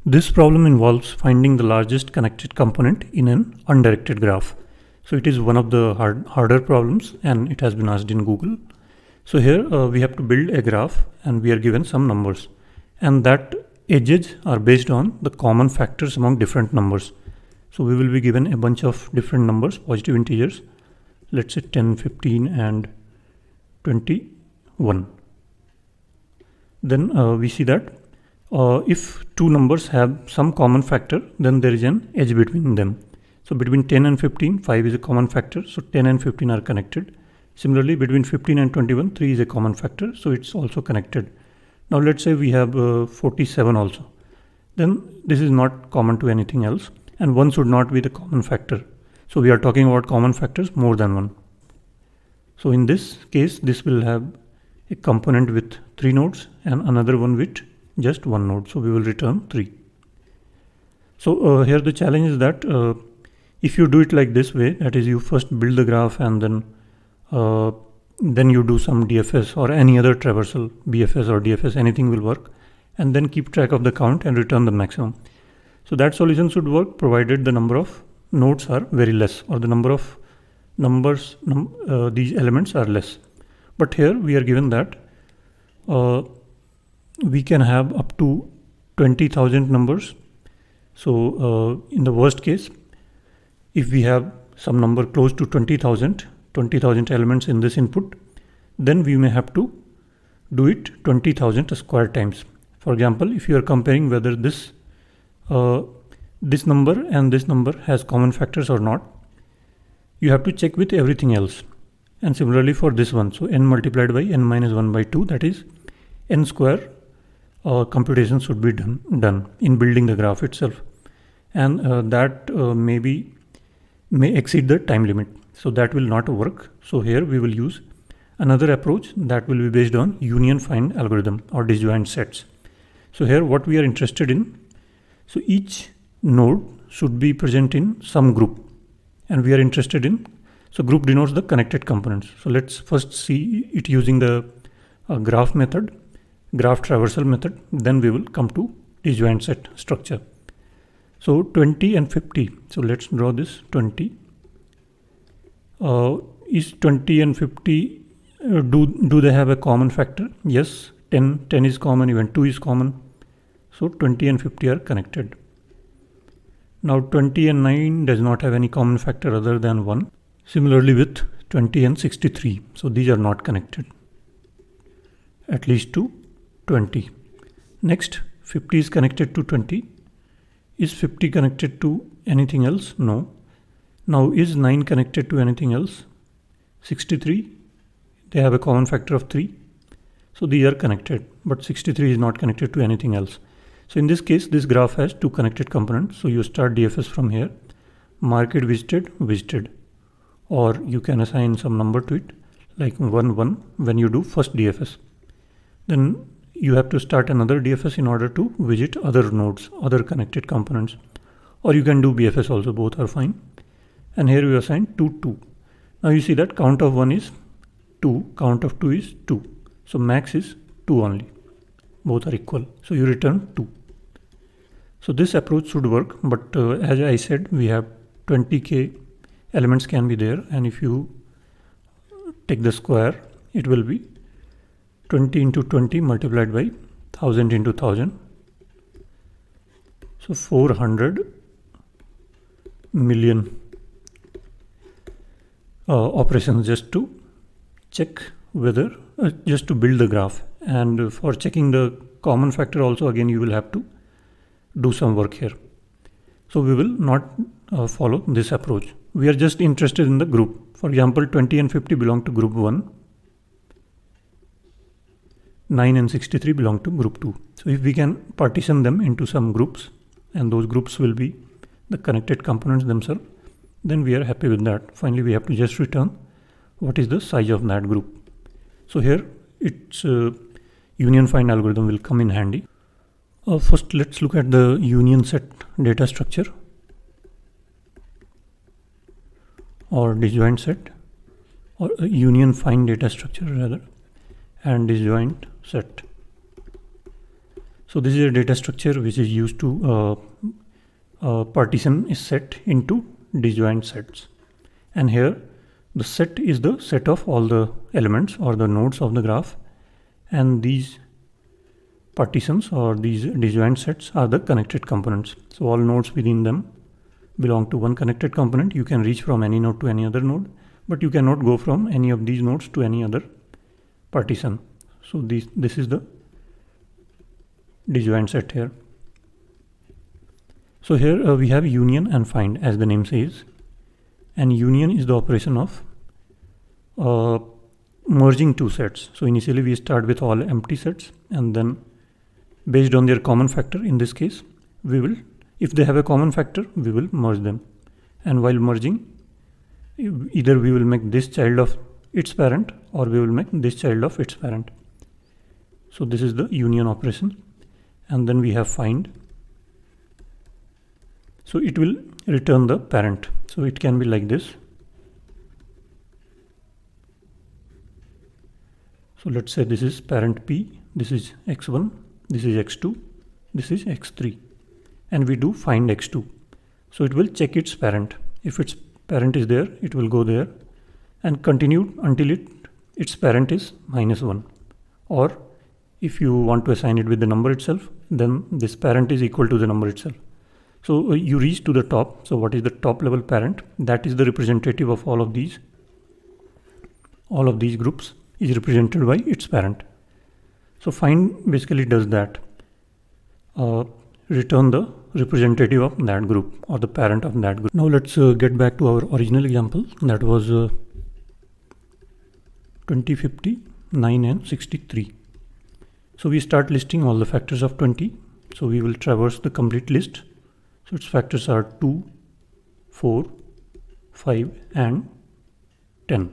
This problem involves finding the largest connected component in an undirected graph. So it is one of the harder problems, and it has been asked in Google. So here we have to build a graph, and we are given some numbers, and that edges are based on the common factors among different numbers. So we will be given a bunch of different numbers, positive integers, let's say 10, 15 and 21. Then we see that if two numbers have some common factor, then there is an edge between them. So between 10 and 15, 5 is a common factor, so 10 and 15 are connected. Similarly, between 15 and 21, 3 is a common factor, so it's also connected. Now let's say we have 47 also. Then this is not common to anything else, and 1 should not be the common factor. So we are talking about common factors more than 1. So in this case, this will have a component with 3 nodes and another one with just 1 node. So we will return 3. So here the challenge is that if you do it like this way, that is, you first build the graph and then you do some DFS or any other traversal, BFS or DFS, anything will work, and then keep track of the count and return the maximum. So that solution should work provided the number of nodes are very less, or the number of numbers, these elements are less. But here we are given that we can have up to 20,000 numbers. So in the worst case, if we have some number close to 20,000 elements in this input, then we may have to do it 20,000 square times. For example, if you are comparing whether this number and this number has common factors or not, you have to check with everything else. And similarly for this one, so n multiplied by n minus 1 by 2, that is n square computation should be done in building the graph itself, and that may exceed the time limit, so that will not work. So here we will use another approach that will be based on union find algorithm or disjoint sets. So here what we are interested in, so each node should be present in some group, and we are interested in, so group denotes the connected components. So let's first see it using the graph method, graph traversal method, then we will come to disjoint set structure. So 20 and 50, so let's draw this 20. Is 20 and 50, do they have a common factor? Yes, 10 is common, even 2 is common. So 20 and 50 are connected. Now 20 and 9 does not have any common factor other than 1. Similarly with 20 and 63, so these are not connected, at least to 20. Next, 50 is connected to 20. Is 50 connected to anything else? No. Now is 9 connected to anything else? 63, they have a common factor of 3. So these are connected, but 63 is not connected to anything else. So in this case, this graph has 2 connected components. So you start DFS from here, mark it visited, or you can assign some number to it, like 1, 1 when you do first DFS. Then you have to start another DFS in order to visit other nodes, other connected components, or you can do BFS also, both are fine. And here we assign 2, 2. Now you see that count of 1 is 2, count of 2 is 2. So max is 2 only, both are equal. So you return 2. So this approach should work, but as I said, we have 20k elements can be there, and if you take the square, it will be 20 into 20 multiplied by 1000 into 1000. So 400 million operations just to check whether, just to build the graph. And for checking the common factor also, again you will have to do some work here. So we will not follow this approach. We are just interested in the group. For example, 20 and 50 belong to group 1. 9 and 63 belong to group 2. So if we can partition them into some groups, and those groups will be the connected components themselves, then we are happy with that. Finally, we have to just return what is the size of that group. So here its union find algorithm will come in handy. First, let's look at the union set data structure, or disjoint set, or union find data structure rather, and disjoint set. So this is a data structure which is used to partition a set into disjoint sets. And here the set is the set of all the elements or the nodes of the graph, and these partitions or these disjoint sets are the connected components. So all nodes within them belong to one connected component. You can reach from any node to any other node, but you cannot go from any of these nodes to any other partition. So this is the disjoint set here. So here we have union and find, as the name says, and union is the operation of merging two sets. So initially we start with all empty sets, and then based on their common factor, in this case we will, if they have a common factor, we will merge them. And while merging, either we will make this child of its parent or we will make this child of its parent. So this is the union operation. And then we have find. So it will return the parent. So it can be like this. So let's say this is parent P, this is x1, this is x2, this is x3, and we do find x2. So it will check its parent. If its parent is there, it will go there and continue until its parent is -1. Or if you want to assign it with the number itself, then this parent is equal to the number itself. So you reach to the top. So what is the top level parent? That is the representative of all of these. All of these groups is represented by its parent. So find basically does that. Return the representative of that group or the parent of that group. Now let's get back to our original example. That was 20, 50, 9 and 63. So we start listing all the factors of 20. So we will traverse the complete list. So its factors are 2, 4, 5 and 10.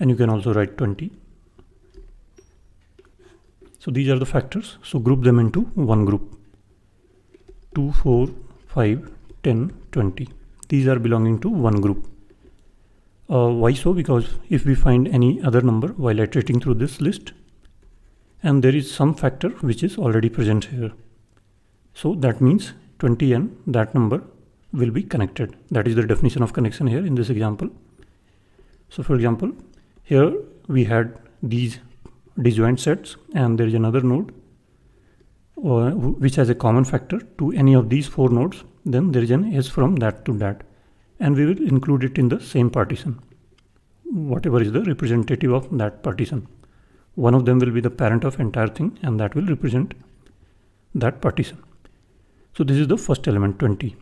And you can also write 20. So these are the factors. So group them into one group. 2, 4, 5, 10, 20. These are belonging to one group. Why so? Because if we find any other number while iterating through this list, and there is some factor which is already present here, so that means 20 and that number will be connected. That is the definition of connection here in this example. So for example, here we had these disjoint sets, and there is another node which has a common factor to any of these four nodes. Then there is an S from that to that, and we will include it in the same partition, whatever is the representative of that partition. One of them will be the parent of entire thing, and that will represent that partition. So this is the first element, 20.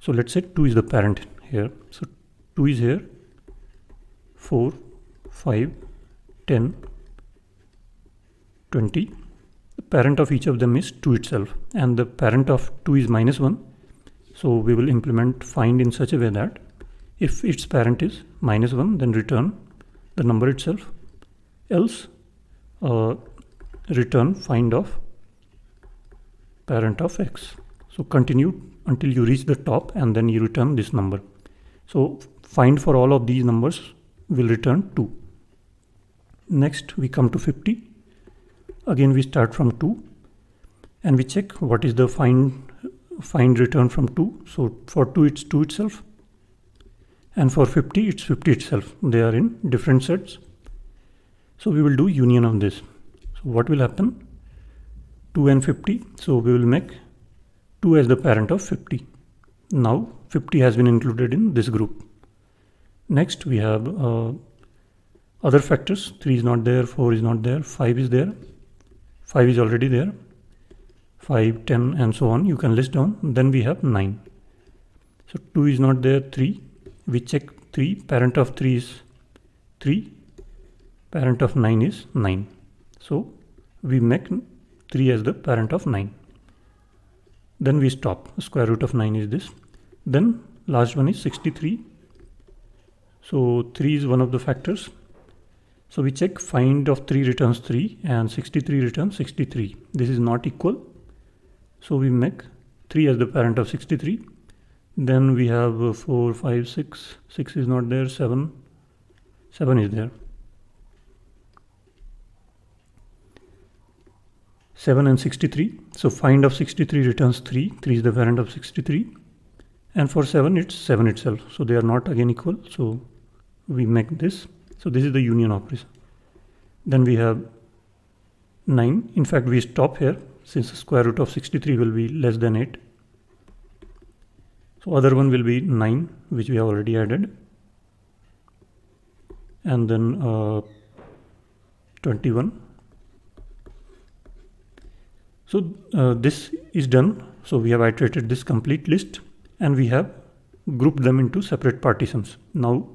So let's say 2 is the parent here. So 2 is here, 4, 5, 10, 20. The parent of each of them is 2 itself, and the parent of 2 is -1. So we will implement find in such a way that if its parent is -1, then return the number itself, else return find of parent of x. So continue until you reach the top, and then you return this number. So find for all of these numbers will return 2. Next we come to 50. Again we start from 2, and we check what is the find return from 2. So for 2 it's 2 itself, and for 50 it's 50 itself. They are in different sets. So we will do union of this. So what will happen? 2 and 50. So we will make 2 as the parent of 50. Now 50 has been included in this group. Next we have other factors. 3 is not there, 4 is not there, 5 is there, 5 is already there, 5, 10 and so on. You can list down. Then we have 9. So 2 is not there, 3. We check 3. Parent of 3 is 3. Parent of 9 is 9. So we make 3 as the parent of 9. Then we stop. The square root of 9 is this. Then last one is 63. So 3 is one of the factors. So we check find of 3 returns 3 and 63 returns 63. This is not equal. So we make 3 as the parent of 63. Then we have 4, 5, 6. 6 is not there. 7 is there. 7 and 63. So find of 63 returns 3. 3 is the parent of 63. And for 7, it's 7 itself. So they are not again equal. So we make this. So this is the union operation. Then we have 9. In fact, we stop here since the square root of 63 will be less than 8. So other one will be 9, which we have already added. And then 21. So this is done. So we have iterated this complete list and we have grouped them into separate partitions. Now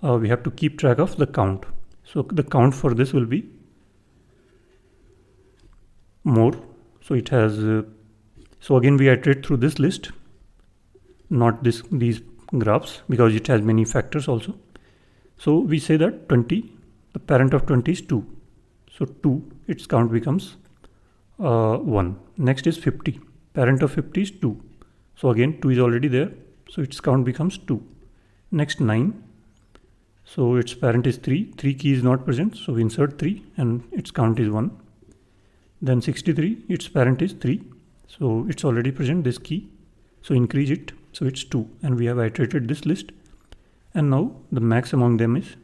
we have to keep track of the count. So the count for this will be more. So it has, so again we iterate through this list, not these graphs, because it has many factors also. So we say that 20, the parent of 20 is 2. So 2, its count becomes 1. Next is 50. Parent of 50 is 2. So again 2 is already there. So its count becomes 2. Next 9. So its parent is 3. 3 key is not present. So we insert 3 and its count is 1. Then 63. Its parent is 3. So it's already present this key. So increase it. So it's 2. And we have iterated this list. And now the max among them is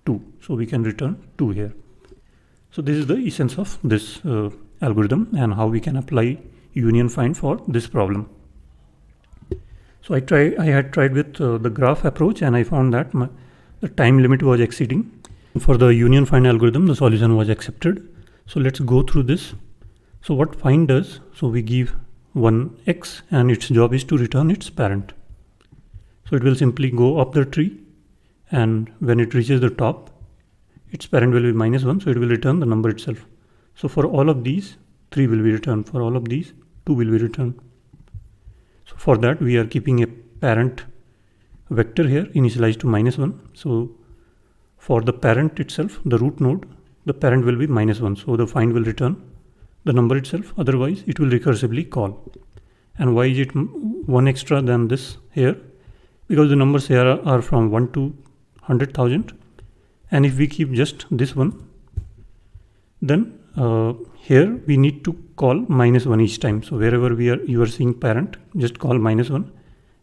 2. So we can return 2 here. So this is the essence of this algorithm and how we can apply union find for this problem. So I had tried with the graph approach and I found that the time limit was exceeding. For the union find algorithm, the solution was accepted. So let's go through this. So what find does, so we give one x and its job is to return its parent. So it will simply go up the tree and when it reaches the top, its parent will be -1, so it will return the number itself. So for all of these, 3 will be returned. For all of these, 2 will be returned. So for that, we are keeping a parent vector here initialized to -1. So for the parent itself, the root node, the parent will be -1. So the find will return the number itself. Otherwise, it will recursively call. And why is it 1 extra than this here? Because the numbers here are from 1 to 100,000. And if we keep just this one, then here we need to call -1 each time. So wherever you are seeing parent, just call -1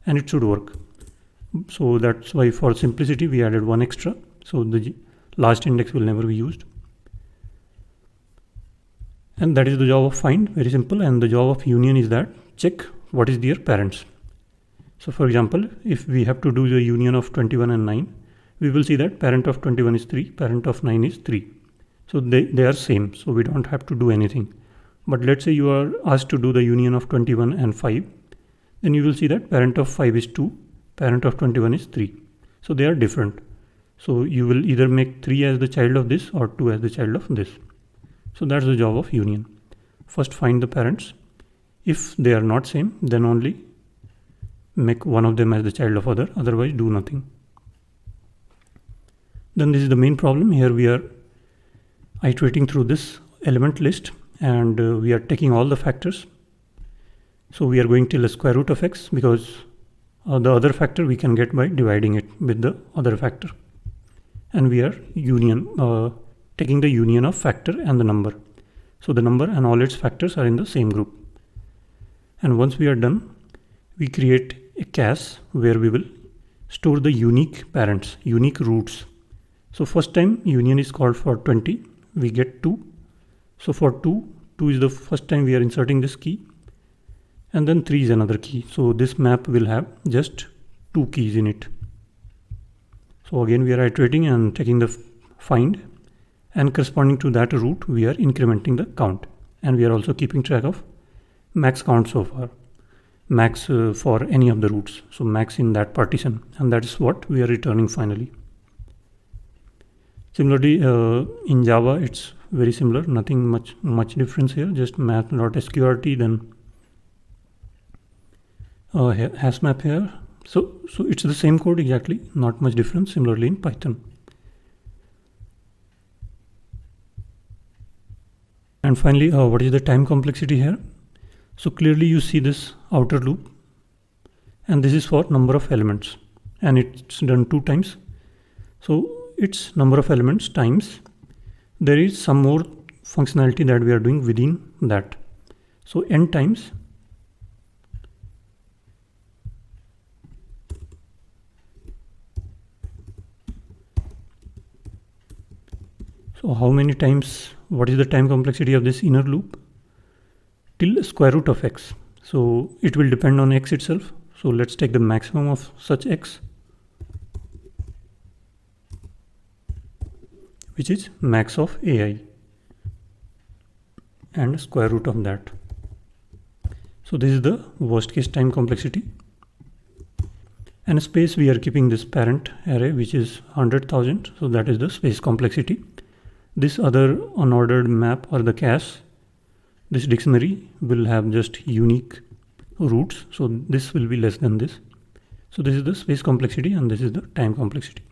and it should work. So that's why for simplicity we added 1 extra. So the last index will never be used. And that is the job of find, very simple. And the job of union is that check what is their parents. So for example, if we have to do the union of 21 and 9, we will see that parent of 21 is 3, parent of 9 is 3. So they are same, so we don't have to do anything. But let's say you are asked to do the union of 21 and 5, then you will see that parent of 5 is 2, parent of 21 is 3. So they are different. So you will either make 3 as the child of this or 2 as the child of this. So that's the job of union. First find the parents. If they are not same, then only make one of them as the child of other, otherwise do nothing. Then this is the main problem. Here we are iterating through this element list and we are taking all the factors. So we are going till the square root of x because the other factor we can get by dividing it with the other factor. And we are taking the union of factor and the number. So the number and all its factors are in the same group. And once we are done, we create a cache where we will store the unique parents, unique roots. So first time union is called for 20, we get 2. So for 2 is the first time we are inserting this key. And then 3 is another key. So this map will have just 2 keys in it. So again we are iterating and taking the find, and corresponding to that root we are incrementing the count. And we are also keeping track of max count so far. Max for any of the roots. So max in that partition, and that is what we are returning finally. Similarly, in Java, it's very similar. Nothing much difference here. Just math.sqrt, then hash map here. So it's the same code exactly. Not much difference. Similarly in Python. And finally, what is the time complexity here? So clearly you see this outer loop, and this is for number of elements, and it's done 2 times. So it's number of elements times there is some more functionality that we are doing within that. So n times so how many times, what is the time complexity of this inner loop? Till square root of x. So it will depend on x itself. So let's take the maximum of such x, which is max of ai, and square root of that. So this is the worst case time complexity. And space, we are keeping this parent array, which is 100,000. So that is the space complexity. This other unordered map or the cache, this dictionary will have just unique roots. So this will be less than this. So this is the space complexity and this is the time complexity.